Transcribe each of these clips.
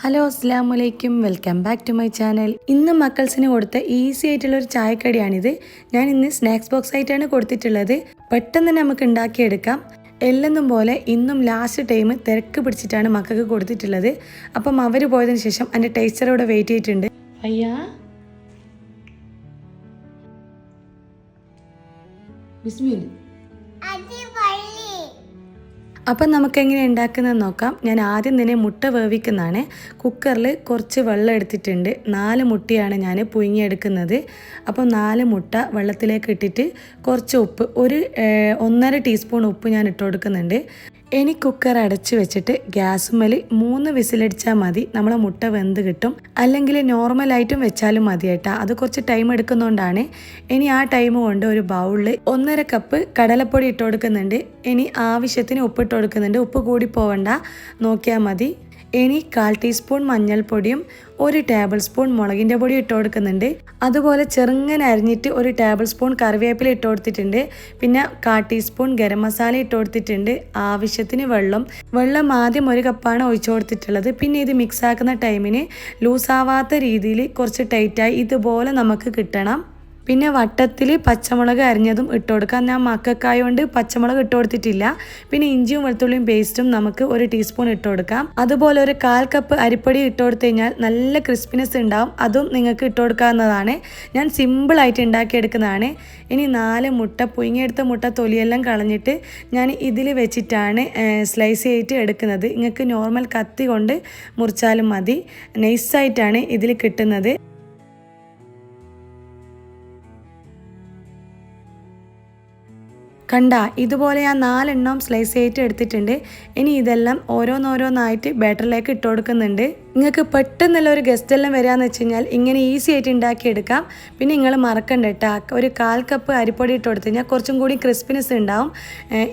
Hello അസ്സലാമലൈക്കും, welcome back to my channel. ഇന്ന് മക്കൾസിന് കൊടുത്ത ഈസി ആയിട്ടുള്ള ഒരു ചായക്കടിയാണിത്. ഞാൻ ഇന്ന് സ്നാക്സ് ബോക്സ് ആയിട്ടാണ് കൊടുത്തിട്ടുള്ളത്. പെട്ടെന്ന് തന്നെ നമുക്ക് ഉണ്ടാക്കിയെടുക്കാം. എല്ലെന്നും പോലെ ഇന്നും ലാസ്റ്റ് ടൈം തിരക്ക് പിടിച്ചിട്ടാണ് മക്കൾക്ക് കൊടുത്തിട്ടുള്ളത്. അപ്പം അവർ പോയതിന് ശേഷം എൻ്റെ ടേസ്റ്ററോടെ വെയിറ്റ് ചെയ്തിട്ടുണ്ട്. അയ്യാ ബിസ്മില്ല. അപ്പം നമുക്ക് എങ്ങനെ ഉണ്ടാക്കുന്നത് നോക്കാം. ഞാൻ ആദ്യം തന്നെ മുട്ട വേവിക്കുന്നതാണ്. കുക്കറിൽ കുറച്ച് വെള്ളം എടുത്തിട്ടുണ്ട്. 4 മുട്ടയാണ് ഞാൻ പുഴുങ്ങിയെടുക്കുന്നത്. അപ്പം 4 മുട്ട വെള്ളത്തിലേക്ക് ഇട്ടിട്ട് കുറച്ച് ഉപ്പ്, 1.5 ടീസ്പൂൺ ഉപ്പ് ഞാൻ ഇട്ട് കൊടുക്കുന്നുണ്ട്. ഇനി കുക്കർ അടച്ചു വെച്ചിട്ട് ഗ്യാസുമ്മൽ 3 വിസിലടിച്ചാൽ മതി. നമ്മളെ മുട്ട വെന്ത് കിട്ടും. അല്ലെങ്കിൽ നോർമലായിട്ടും വെച്ചാലും മതി കേട്ടോ. അത് കുറച്ച് ടൈം എടുക്കുന്നതുകൊണ്ടാണ്. ഇനി ആ ടൈം കൊണ്ട് ഒരു ബൗളിൽ 1.5 കപ്പ് കടലപ്പൊടി ഇട്ട് കൊടുക്കുന്നുണ്ട്. ഇനി ആവശ്യത്തിന് ഉപ്പിട്ട് കൊടുക്കുന്നുണ്ട്. ഉപ്പ് കൂടി പോവണ്ട, നോക്കിയാൽ മതി. ഇനി 1/4 ടീസ്പൂൺ മഞ്ഞൾപ്പൊടിയും 1 ടേബിൾ സ്പൂൺ മുളകിൻ്റെ പൊടി ഇട്ട് കൊടുക്കുന്നുണ്ട്. അതുപോലെ ചെറുങ്ങനെ അരിഞ്ഞിട്ട് 1 ടേബിൾ സ്പൂൺ കറിവേപ്പില ഇട്ട് കൊടുത്തിട്ടുണ്ട്. പിന്നെ 1/4 ടീസ്പൂൺ ഗരം മസാല ഇട്ട് കൊടുത്തിട്ടുണ്ട്. ആവശ്യത്തിന് വെള്ളം ആദ്യം 1 കപ്പാണ് ഒഴിച്ചു കൊടുത്തിട്ടുള്ളത്. പിന്നെ ഇത് മിക്സ് ആക്കുന്ന ടൈമിന് ലൂസാവാത്ത രീതിയിൽ കുറച്ച് ടൈറ്റായി ഇതുപോലെ നമുക്ക് കിട്ടണം. പിന്നെ വട്ടത്തിൽ പച്ചമുളക് അരിഞ്ഞതും ഇട്ട് കൊടുക്കാം. ഞാൻ മക്കൾക്കായതുകൊണ്ട് പച്ചമുളക് ഇട്ട് കൊടുത്തിട്ടില്ല. പിന്നെ ഇഞ്ചിയും വെളുത്തുള്ളിയും പേസ്റ്റും നമുക്ക് 1 ടീസ്പൂൺ ഇട്ട് കൊടുക്കാം. അതുപോലെ 1/4 കപ്പ് അരിപ്പൊടി ഇട്ട് കൊടുത്തു കഴിഞ്ഞാൽ നല്ല ക്രിസ്പിനെസ് ഉണ്ടാവും. അതും നിങ്ങൾക്ക് ഇട്ട് കൊടുക്കാവുന്നതാണ്. ഞാൻ സിമ്പിളായിട്ട് ഉണ്ടാക്കിയെടുക്കുന്നതാണ്. ഇനി 4 മുട്ട, പുഴുങ്ങിയെടുത്ത മുട്ട തൊലിയെല്ലാം കളഞ്ഞിട്ട് ഞാൻ ഇതിൽ വെച്ചിട്ടാണ് സ്ലൈസ് ചെയ്തിട്ട് എടുക്കുന്നത്. നിങ്ങൾക്ക് നോർമൽ കത്തി കൊണ്ട് മുറിച്ചാലും മതി. നൈസായിട്ടാണ് ഇതിൽ കിട്ടുന്നത്. കണ്ട, ഇതുപോലെ ഞാൻ 4 എണ്ണം സ്ലൈസ് ചെയ്തിട്ട് എടുത്തിട്ടുണ്ട്. ഇനി ഇതെല്ലാം ഓരോന്നോരോന്നായിട്ട് ബാറ്ററിലേക്ക് ഇട്ട് കൊടുക്കുന്നുണ്ട്. നിങ്ങൾക്ക് പെട്ടെന്നുള്ള ഒരു ഗസ്റ്റ് എല്ലാം വരാമെന്ന് വെച്ച് കഴിഞ്ഞാൽ ഇങ്ങനെ ഈസി ആയിട്ട് ഉണ്ടാക്കിയെടുക്കാം. പിന്നെ നിങ്ങൾ മറക്കണ്ട കേട്ടോ, 1/4 കപ്പ് അരിപ്പൊടി ഇട്ട് കൊടുത്തു കഴിഞ്ഞാൽ കുറച്ചും കൂടി ക്രിസ്പിനെസ് ഉണ്ടാവും.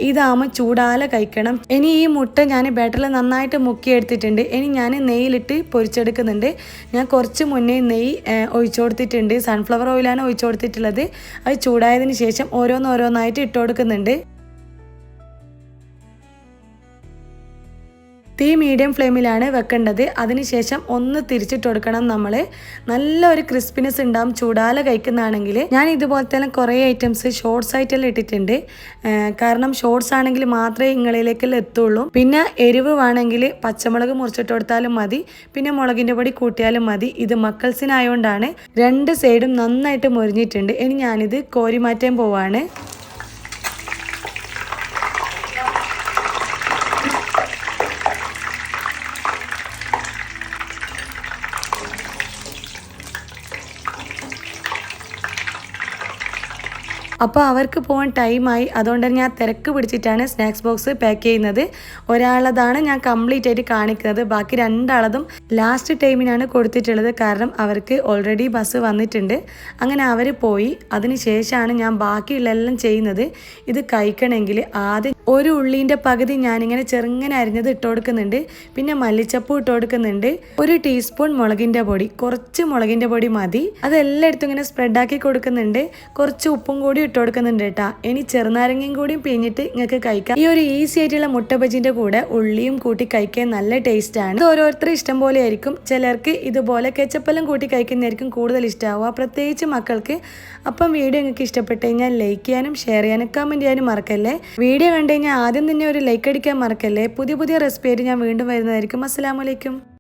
ഇതാകുമ്പോൾ ചൂടാലെ കഴിക്കണം. ഇനി ഈ മുട്ട ഞാൻ ബാറ്ററിൽ നന്നായിട്ട് മുക്കിയെടുത്തിട്ടുണ്ട്. ഇനി ഞാൻ നെയ്യിലിട്ട് പൊരിച്ചെടുക്കുന്നുണ്ട്. ഞാൻ കുറച്ച് മുന്നേ നെയ്യ് ഒഴിച്ചു കൊടുത്തിട്ടുണ്ട്. സൺഫ്ലവർ ഓയിലാണ് ഒഴിച്ചു കൊടുത്തിട്ടുള്ളത്. അത് ചൂടായതിന് ശേഷം ഓരോന്നോരോന്നായിട്ട് ഇട്ട് കൊടുക്കുന്നുണ്ട്. തീ മീഡിയം ഫ്ലെയിമിലാണ് വെക്കേണ്ടത്. അതിനുശേഷം ഒന്ന് തിരിച്ചിട്ട് കൊടുക്കണം. നമ്മൾ നല്ലൊരു ക്രിസ്പിനെസ് ഉണ്ടാവും ചൂടാല കഴിക്കുന്നതാണെങ്കിൽ. ഞാൻ ഇതുപോലെ തന്നെ കുറേ ഐറ്റംസ് ഷോർട്സ് ആയിട്ടെല്ലാം ഇട്ടിട്ടുണ്ട്. കാരണം ഷോർട്സ് ആണെങ്കിൽ മാത്രമേ ഇങ്ങളിലേക്കെല്ലാം എത്തുള്ളൂ. പിന്നെ എരിവ് വേണമെങ്കിൽ പച്ചമുളക് മുറിച്ചിട്ട് കൊടുത്താലും മതി. പിന്നെ മുളകിൻ്റെ പൊടി കൂട്ടിയാലും മതി. ഇത് മക്കൾസിനായതുകൊണ്ടാണ്. 2 സൈഡും നന്നായിട്ട് മൊരിഞ്ഞിട്ടുണ്ട്. ഇനി ഞാനിത് കോരി മാറ്റാൻ പോവാണ്. അപ്പോൾ അവർക്ക് പോകാൻ ടൈമായി. അതുകൊണ്ട് ഞാൻ തിരക്ക് പിടിച്ചിട്ടാണ് സ്നാക്സ് ബോക്സ് പാക്ക് ചെയ്യുന്നത്. ഒരാളതാണ് ഞാൻ കംപ്ലീറ്റ് ആയിട്ട് കാണിക്കുന്നത്. ബാക്കി 2 ആളതും ലാസ്റ്റ് ടൈമിനാണ് കൊടുത്തിട്ടുള്ളത്. കാരണം അവർക്ക് ഓൾറെഡി ബസ് വന്നിട്ടുണ്ട്. അങ്ങനെ അവർ പോയി. അതിന് ശേഷമാണ് ഞാൻ ബാക്കിയുള്ളതെല്ലാം ചെയ്യുന്നത്. ഇത് കഴിക്കണമെങ്കിൽ ആദ്യം 1 ഉള്ളീൻ്റെ പകുതി ഞാനിങ്ങനെ ചെറുങ്ങനെ അരിഞ്ഞത് ഇട്ട് കൊടുക്കുന്നുണ്ട്. പിന്നെ മല്ലിച്ചപ്പൂ ഇട്ട് കൊടുക്കുന്നുണ്ട്. 1 ടീസ്പൂൺ മുളകിൻ്റെ പൊടി, കുറച്ച് മുളകിൻ്റെ പൊടി മതി. അതെല്ലായിടത്തും ഇങ്ങനെ സ്പ്രെഡാക്കി കൊടുക്കുന്നുണ്ട്. കുറച്ച് ഉപ്പും കൂടി ഇട്ട് കൊടുക്കുന്നുണ്ട് കേട്ടോ. ഇനി ചെറുനാരങ്ങയും കൂടിയും പിഴിഞ്ഞിട്ട് നിങ്ങൾക്ക് കഴിക്കാം. ഈ ഒരു ഈസി ആയിട്ടുള്ള മുട്ട ബജിൻ്റെ കൂടെ ഉള്ളിയും കൂട്ടി കഴിക്കാൻ നല്ല ടേസ്റ്റാണ്. ഇത് ഓരോരുത്തരും ഇഷ്ടം പോലെ ആയിരിക്കും. ചിലർക്ക് ഇതുപോലെ കെച്ചപ്പെല്ലാം കൂട്ടി കഴിക്കുന്നതായിരിക്കും കൂടുതൽ ഇഷ്ടമാവുക, പ്രത്യേകിച്ച് മക്കൾക്ക്. അപ്പം വീഡിയോ നിങ്ങൾക്ക് ഇഷ്ടപ്പെട്ട് കഴിഞ്ഞാൽ ലൈക്ക് ചെയ്യാനും ഷെയർ ചെയ്യാനും കമൻറ്റ് ചെയ്യാനും മറക്കല്ലേ. വീഡിയോ കണ്ടു കഴിഞ്ഞാൽ ആദ്യം തന്നെ ഒരു ലൈക്ക് അടിക്കാൻ മറക്കല്ലേ. പുതിയ റെസിപ്പി ആയിട്ട് ഞാൻ വീണ്ടും വരുന്നതായിരിക്കും. അസ്സലാമു അലൈക്കും.